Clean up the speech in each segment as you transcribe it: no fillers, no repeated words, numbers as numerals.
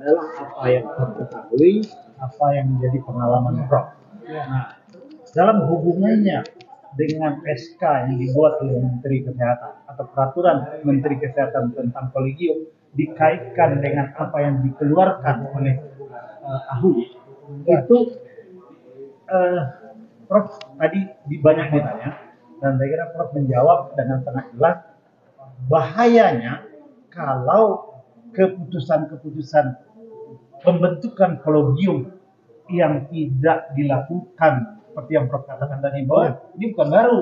adalah apa yang Prof ketahui, apa yang menjadi pengalaman Prof. Nah, dalam hubungannya dengan SK yang dibuat oleh Menteri Kesehatan atau peraturan Menteri Kesehatan tentang kolegium dikaitkan dengan apa yang dikeluarkan oleh ahli itu, Prof tadi banyak ditanya dan saya kira Prof menjawab dengan sangat jelas bahayanya kalau keputusan-keputusan pembentukan kolegium yang tidak dilakukan seperti yang Prof katakan tadi bahwa ini bukan baru,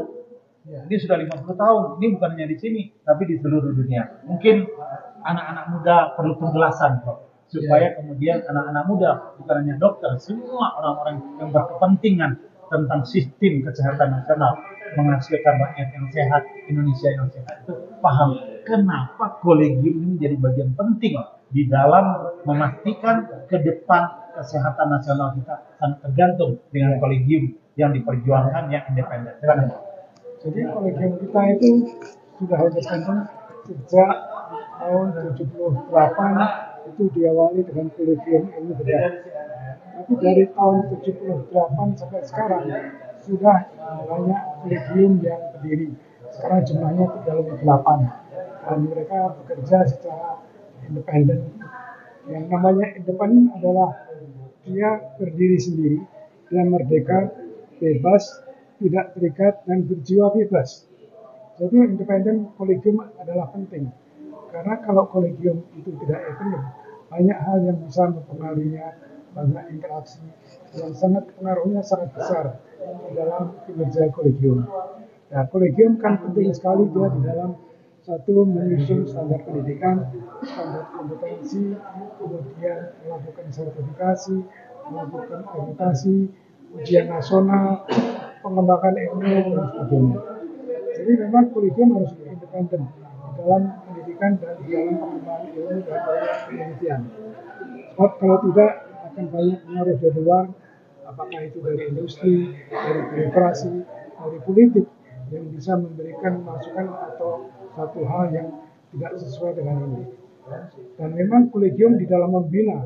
ini sudah 50 tahun, ini bukan hanya di sini tapi di seluruh dunia. Mungkin anak-anak muda perlu penjelasan Prof, supaya kemudian anak-anak muda, bukan hanya dokter, semua orang-orang yang berkepentingan tentang sistem kesehatan nasional menghasilkan rakyat yang sehat, Indonesia yang sehat, itu paham kenapa kolegium ini menjadi bagian penting di dalam memastikan ke depan kesehatan nasional kita sangat tergantung dengan kolegium yang diperjuangkan yang independen. Silakan. Jadi kolegium kita itu sudah independen sejak tahun 78, itu diawali dengan kolegium ilmu bedah. Tapi dari tahun 78 sampai sekarang sudah banyak kolegium yang berdiri. Sekarang jumlahnya 38 dan mereka bekerja secara independen. Yang namanya independen adalah dia berdiri sendiri dan merdeka, bebas, tidak terikat dan berjiwa bebas. Jadi independen kolegium adalah penting. Karena kalau kolegium itu tidak independen, banyak hal yang bisa mempengaruhinya, banyak interaksi yang pengaruhnya sangat besar di dalam kinerja kolegium. Nah, kolegium kan penting sekali dia di dalam satu menyusun standar pendidikan, standar kompetensi, kemudian melakukan sertifikasi, melakukan akreditasi, ujian nasional, pengembangan ilmu dan sebagainya. Jadi memang kolegium harus independen di dalam pendidikan dan di dalam pengembangan ilmu dan penelitian. Sebab kalau tidak akan banyak pengaruh dari luar, apakah itu dari industri, dari birokrasi, dari politik yang bisa memberikan masukan atau satu hal yang tidak sesuai dengan ini. Dan memang kolegium di dalam membina,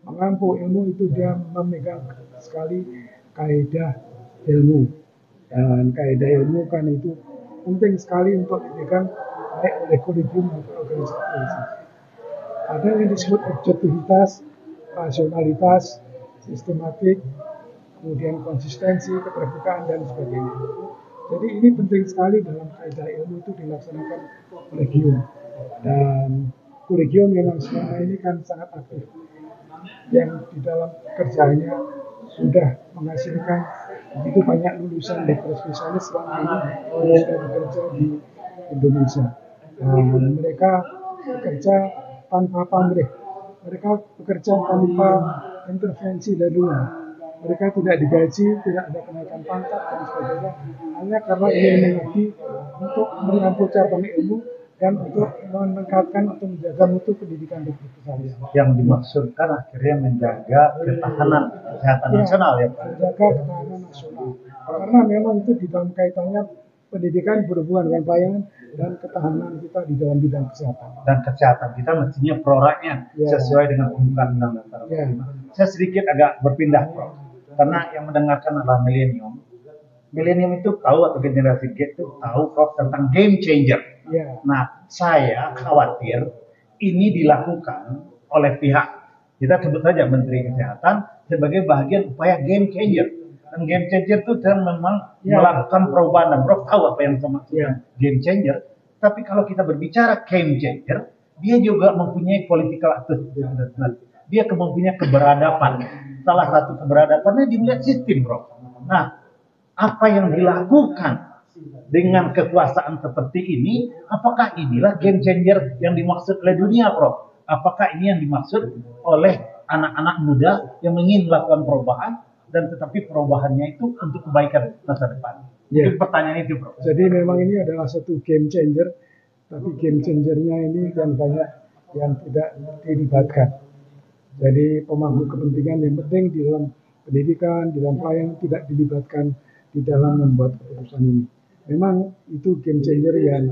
mengampu ilmu itu dia memegang sekali kaidah ilmu. Dan kaidah ilmu kan itu penting sekali untuk dipegang baik oleh kolegium maupun organisasi. Ada yang disebut objektivitas, rasionalitas, sistematik, kemudian konsistensi, keterbukaan dan sebagainya. Jadi ini penting sekali dalam kaidah ilmu itu dilaksanakan kolegium. Dan kolegium memang selama ini kan sangat aktif. Yang di dalam kerjanya sudah menghasilkan begitu banyak lulusan dokter spesialis selama ini yang sudah bekerja di Indonesia. Mereka bekerja tanpa pamrih, mereka bekerja tanpa intervensi dari luar. Mereka tidak digaji, tidak ada kenaikan pangkat dan sebagainya, hanya karena ingin mengabdi untuk mengampu cabang ilmu dan untuk meningkatkan atau menjaga mutu pendidikan dokter spesialis. Yang dimaksudkan akhirnya menjaga ketahanan kesehatan nasional ya Pak. Menjaga ketahanan nasional. Karena memang itu di dalam kaitannya pendidikan berhubungan dengan pelayanan dan ketahanan kita di dalam bidang kesehatan. Dan kesehatan kita mestinya pro rakyat sesuai dengan pembukaan Undang-Undang 45. Saya sedikit agak berpindah Prof. Karena yang mendengarkan adalah milenium. Milenium itu tahu atau generasi Z itu tahu Prof tentang game changer. Nah, saya khawatir ini dilakukan oleh pihak, kita sebut saja Menteri Kesehatan sebagai bagian upaya game changer. Dan game changer itu memang melakukan perubahan dan Prof tahu apa yang saya maksudkan game changer. Tapi kalau kita berbicara game changer, dia juga mempunyai political attitude. Dia mempunyai keberadaban. Salah satu keberadabannya dilihat sistem, Prof. Nah, apa yang dilakukan dengan kekuasaan seperti ini, apakah inilah game changer yang dimaksud oleh dunia, Prof? Apakah ini yang dimaksud oleh anak-anak muda yang ingin melakukan perubahan dan tetapi perubahannya itu untuk kebaikan masa depan? Itu pertanyaan itu, Prof. Jadi memang ini adalah satu game changer, tapi game changernya ini kan banyak yang tidak dilibatkan. Jadi pemangku kepentingan yang penting di dalam pendidikan, di dalam pelayanan tidak dilibatkan di dalam membuat keputusan ini. Memang itu game changer yang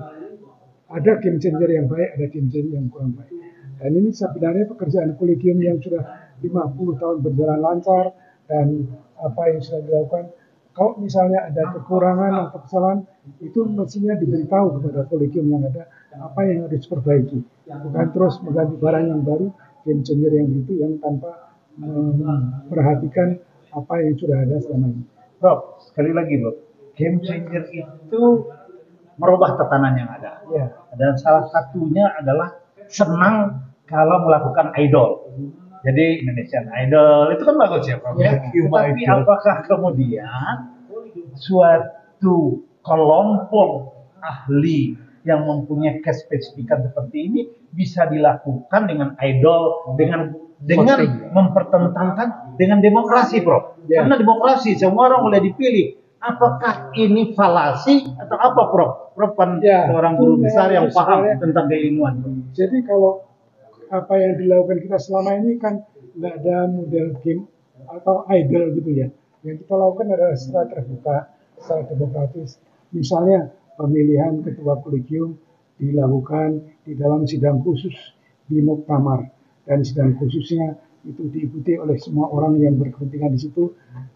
ada game changer yang baik, ada game changer yang kurang baik. Dan ini sebenarnya pekerjaan kolegium yang sudah 50 tahun berjalan lancar, dan apa yang sudah dilakukan. Kalau misalnya ada kekurangan atau kesalahan, itu mestinya diberitahu kepada kolegium yang ada apa yang harus diperbaiki. Bukan terus mengganti barang yang baru, game changer yang itu, yang tanpa memperhatikan apa yang sudah ada selama ini. Bro, sekali lagi bro, game changer itu merubah tatanan yang ada. Ya. Dan salah satunya adalah senang kalau melakukan idol. Jadi Indonesian Idol itu kan bagus ya, Prof. Ya, Tetapi apakah kemudian suatu kelompok ahli yang mempunyai kespesifikan seperti ini bisa dilakukan dengan idol, dengan mempertentangkan dengan demokrasi, Prof? Ya. Karena demokrasi semua orang boleh dipilih. Apakah ini falasi atau apa, Prof? Prof kan seorang guru besar yang paham tentang keilmuan. Jadi kalau apa yang dilakukan kita selama ini kan nggak ada model game atau idol gitu ya. Yang kita lakukan adalah secara terbuka, secara demokratis. Misalnya pemilihan ketua kolegium dilakukan di dalam sidang khusus di Muktamar, dan sidang khususnya itu diikuti oleh semua orang yang berkepentingan di situ,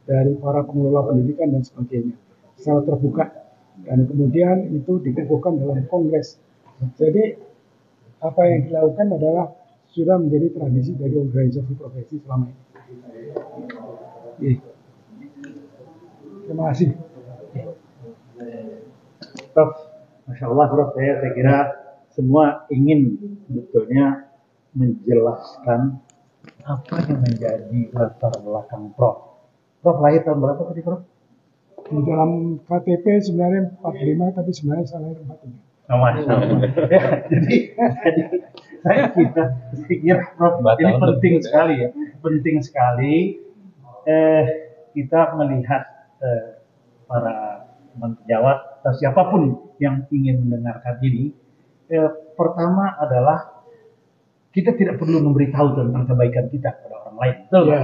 dari para pengelola pendidikan dan sebagainya, secara terbuka. Dan kemudian itu dikukuhkan dalam kongres. Jadi apa yang dilakukan adalah sudah menjadi tradisi dari organisasi profesi selama ini. Terima kasih. Prof, Masya Allah, Prof, saya kira semua ingin sebetulnya menjelaskan apa yang menjadi latar belakang Prof. Prof lahir tahun berapa tadi, Prof? Di dalam KTP sebenarnya 45, tapi sebenarnya saya lahir 43. Oh, Masya Allah. Ya, jadi saya kira Prof, ini penting sekali ya, penting sekali kita melihat para menjawab atau siapapun yang ingin mendengarkan ini. Pertama adalah kita tidak perlu memberitahu tentang kebaikan kita kepada orang lain, betul? Ya.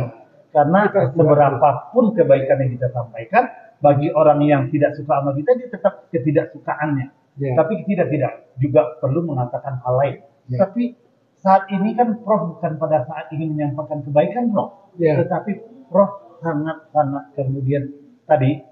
Karena seberapapun kebaikan yang kita sampaikan, bagi orang yang tidak suka sama kita, dia tetap ketidaksukaannya. Yeah. Tapi tidak juga perlu mengatakan hal lain. Yeah. Tapi saat ini kan Prof bukan pada saat ingin menyampaikan kebaikan, Prof. Yeah. Tetapi Prof sangat kemudian tadi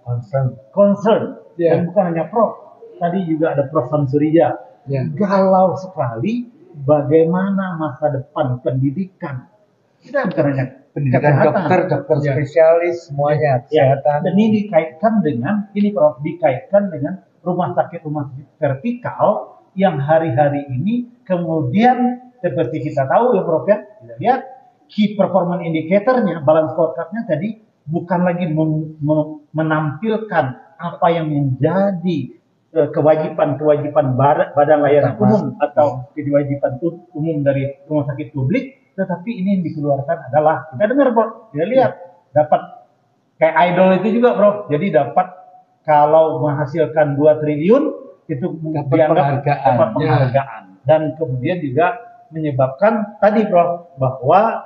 concern. Yeah. Dan bukan hanya Prof. Tadi juga ada Prof Samsurija. Yeah. Galau sekali bagaimana masa depan pendidikan. Kita bukan hanya pendidikan dokter spesialis semuanya kesehatan. Dan ini dikaitkan dengan Prof, dikaitkan dengan rumah sakit vertikal yang hari-hari ini kemudian seperti kita tahu ya Prof ya, kita lihat key performance indicator-nya, balance scorecard-nya tadi bukan lagi menampilkan apa yang menjadi kewajiban badan layanan umum atau kewajiban umum dari rumah sakit publik, tetapi ini yang dikeluarkan adalah, kita dengar Prof, kita lihat dapat kayak idol itu juga Prof, jadi dapat kalau menghasilkan 2 triliun itu dianggap dapat penghargaan. Dan kemudian juga menyebabkan tadi Prof bahwa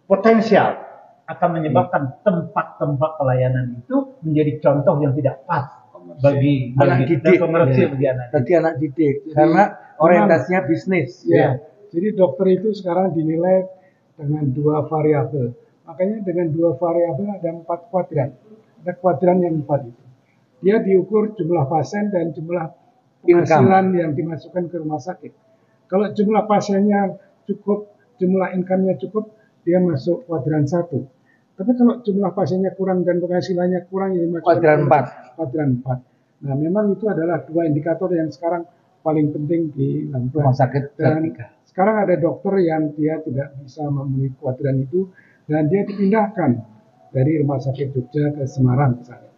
potensial akan menyebabkan tempat-tempat pelayanan itu menjadi contoh yang tidak pas bagi anak didik, komersil bagi anak didik. Anak didik karena orientasinya bisnis. Ya. Jadi dokter itu sekarang dinilai dengan 2 variabel. Makanya dengan 2 variabel ada 4 kuadran. Ada kuadran yang 4 itu. Dia diukur jumlah pasien dan jumlah penghasilan yang dimasukkan ke rumah sakit. Kalau jumlah pasiennya cukup, jumlah income-nya cukup, dia masuk kuadran 1. Tapi kalau jumlah pasiennya kurang dan penghasilannya kurang, ya masuk kuadran 4. Kuadran 4. Nah, memang itu adalah 2 indikator yang sekarang paling penting di rumah sakit. Dan sekarang ada dokter yang dia tidak bisa memenuhi kuadran itu, dan dia dipindahkan dari Rumah Sakit Jogja ke Semarang misalnya.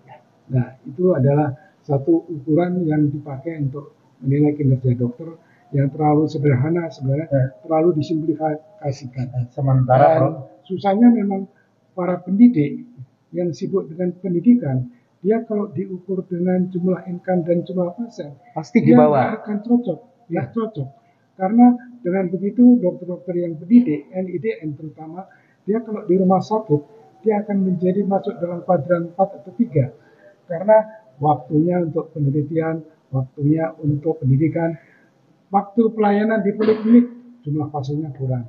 Nah, itu adalah satu ukuran yang dipakai untuk menilai kinerja dokter yang terlalu sederhana sebenarnya, terlalu disimplifikasikan. Sementara susahnya memang para pendidik yang sibuk dengan pendidikan, dia kalau diukur dengan jumlah income dan jumlah pasien, pasti di bawah. Dia akan cocok, Karena dengan begitu dokter-dokter yang pendidik, NIDN terutama, dia kalau di rumah sakit, dia akan menjadi masuk dalam kuadran 4 atau 3. Karena waktunya untuk penelitian, waktunya untuk pendidikan, waktu pelayanan di poliklinik jumlah pasiennya kurang.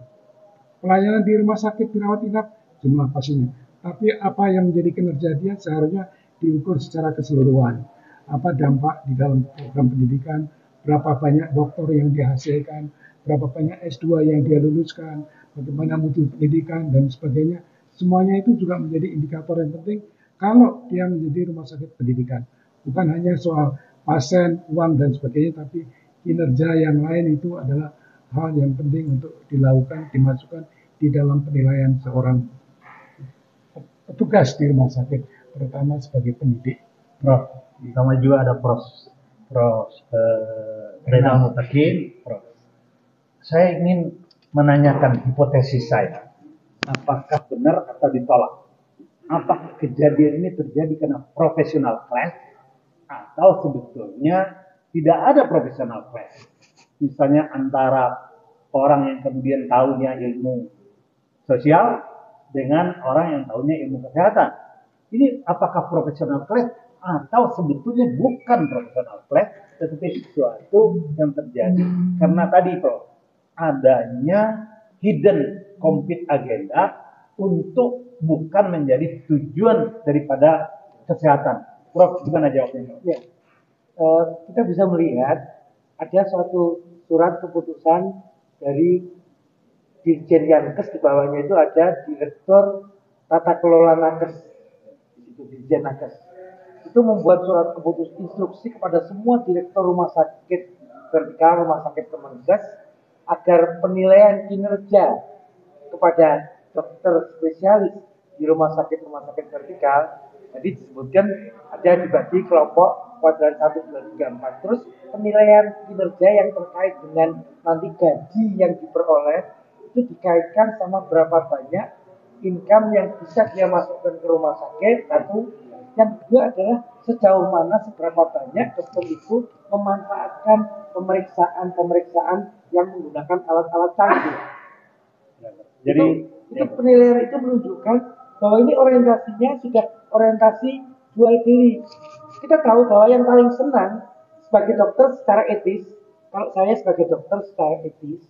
Pelayanan di rumah sakit dirawat inap, jumlah pasiennya. Tapi apa yang menjadi kinerja dia seharusnya diukur secara keseluruhan. Apa dampak di dalam program pendidikan, berapa banyak dokter yang dihasilkan, berapa banyak S2 yang dia luluskan, bagaimana mutu pendidikan, dan sebagainya. Semuanya itu juga menjadi indikator yang penting kalau dia menjadi rumah sakit pendidikan. Bukan hanya soal pasien, uang, dan sebagainya, tapi kinerja yang lain itu adalah hal yang penting untuk dilakukan, dimasukkan di dalam penilaian seorang petugas di rumah sakit, terutama sebagai pendidik. Prof, sama juga ada Prof. Renal Mutakin. Prof, saya ingin menanyakan hipotesis saya, apakah benar atau ditolak? Apakah kejadian ini terjadi karena profesional clash atau sebetulnya tidak ada profesional clash? Misalnya antara orang yang kemudian tahunya ilmu sosial dengan orang yang tahunya ilmu kesehatan. Ini apakah profesional clash atau sebetulnya bukan profesional clash, tetapi sesuatu yang terjadi karena tadi Prof, adanya hidden compete agenda untuk bukan menjadi tujuan daripada kesehatan. Prof, gimana jawabnya? Ya, kita bisa melihat ada suatu surat keputusan dari Dirjen Yankes, di bawahnya itu ada Direktur Tata Kelola Nakes, di situ Dirjen Nakes. Itu membuat surat keputusan instruksi kepada semua direktur rumah sakit vertikal, rumah sakit Kemenkes, agar penilaian kinerja kepada dokter spesialis di rumah sakit vertikal, jadi disebutkan ada dibagi kelompok kuadran 1, 2, 3, 4. Terus penilaian kinerja yang terkait dengan nanti gaji yang diperoleh itu dikaitkan sama berapa banyak income yang bisa dia masukkan ke rumah sakit. Satu, yang kedua adalah sejauh mana seberapa banyak dokter itu memanfaatkan pemeriksaan yang menggunakan alat-alat canggih. Jadi itu penilaian itu menunjukkan bahwa ini orientasinya sudah orientasi jual beli. Kita tahu bahwa yang paling senang sebagai dokter secara etis, kalau saya sebagai dokter secara etis,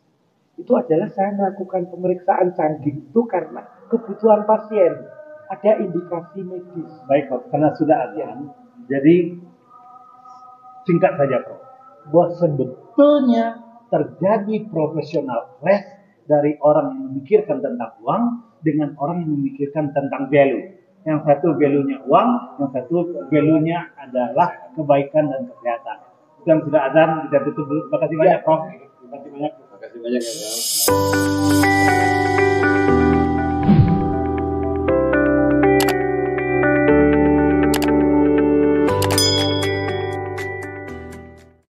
itu adalah saya melakukan pemeriksaan canggih itu karena kebutuhan pasien, ada indikasi medis. Baik Prof, karena sudah ada. Jadi singkat saja Prof, bahwa sebetulnya terjadi profesional clash dari orang yang memikirkan tentang uang dengan orang yang memikirkan tentang value. Yang satu value-nya uang, yang satu value-nya adalah kebaikan dan kesehatan. Itu yang sudah azan, kita tutup dulu. Terima kasih banyak Prof. Terima kasih banyak. Terima kasih banyak ya, Prof.